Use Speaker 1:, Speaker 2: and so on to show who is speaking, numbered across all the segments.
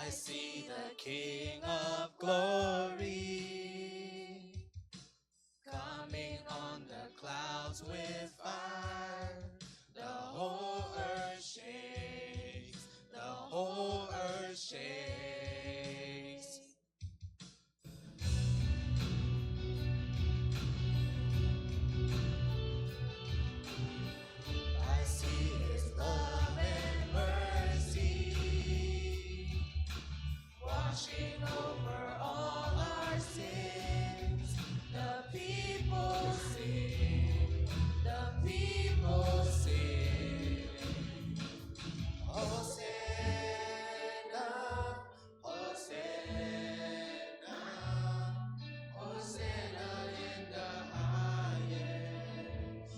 Speaker 1: I see the King of glory coming on the clouds with fire. The whole earth shakes, the whole earth shakes. I see His love and mercy washing over all our sins. The people sing, the people sing. Hosanna, Hosanna, Hosanna in the highest.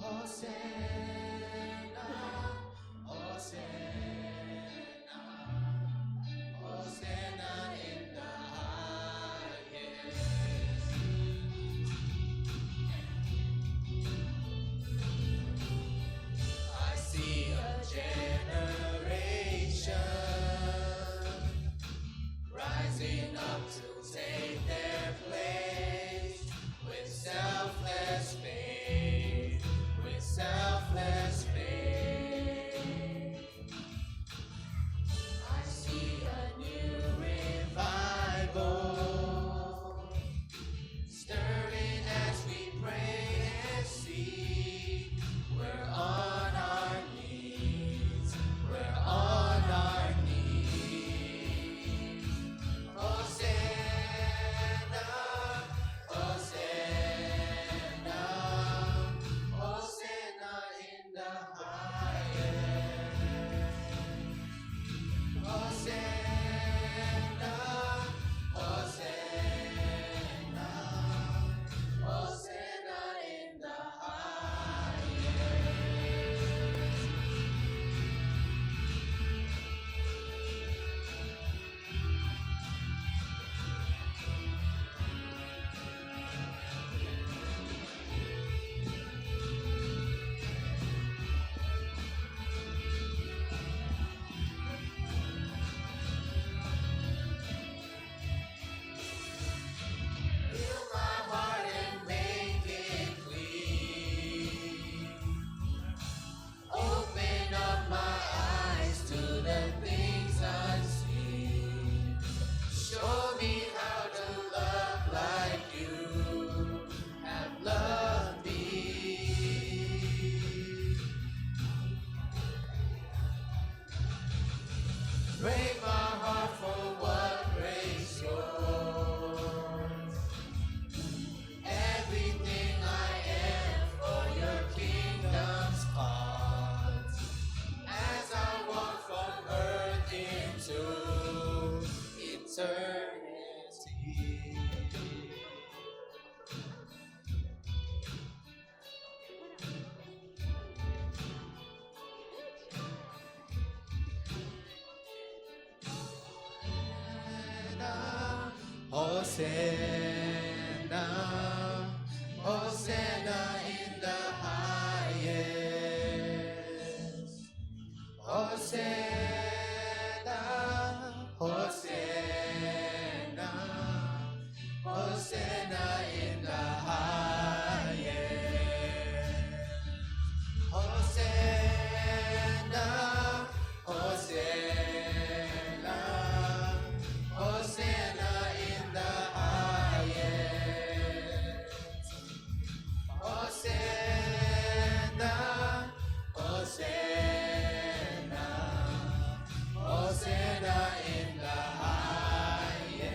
Speaker 1: Hosanna, Hosanna, Hosanna in the highest. I see a generation rising up to take their place with selfless faith, with selfless faith. I see a new revival stirring as we pray and seek. We're on our knees, we're on our knees. Hosanna, Hosanna, Hosanna in the highest. Hosanna, Hosanna, Hosanna in the Fill my heart and make it clean. Open up my eyes to the things unseen. Show me how to love like you have loved me. Break my heart for what breaks yours. Everything I am for your kingdom's cause. As I walk from earth into eternity. Hosanna, Hosanna in the highest. Hosanna, Hosanna, Hosanna in the highest. Hosanna, Hosanna, Hosanna in the highest. Hosanna, Hosanna, Hosanna in the highest.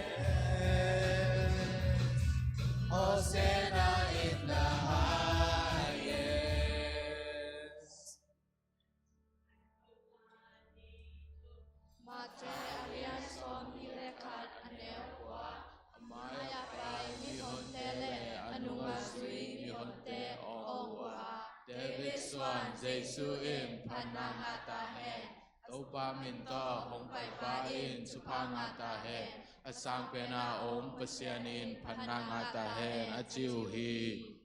Speaker 1: Hosanna in the highest.
Speaker 2: Mate alian Zomi lekat anewa. Maya pai mi hontele anungasui mi honte owa.
Speaker 1: David Suan Jesu im Panangata Hen Topa Minto Hong Pai Pa in Supangata Hen Asang Pena Om Pasianin Panangata Hen Achiu Hi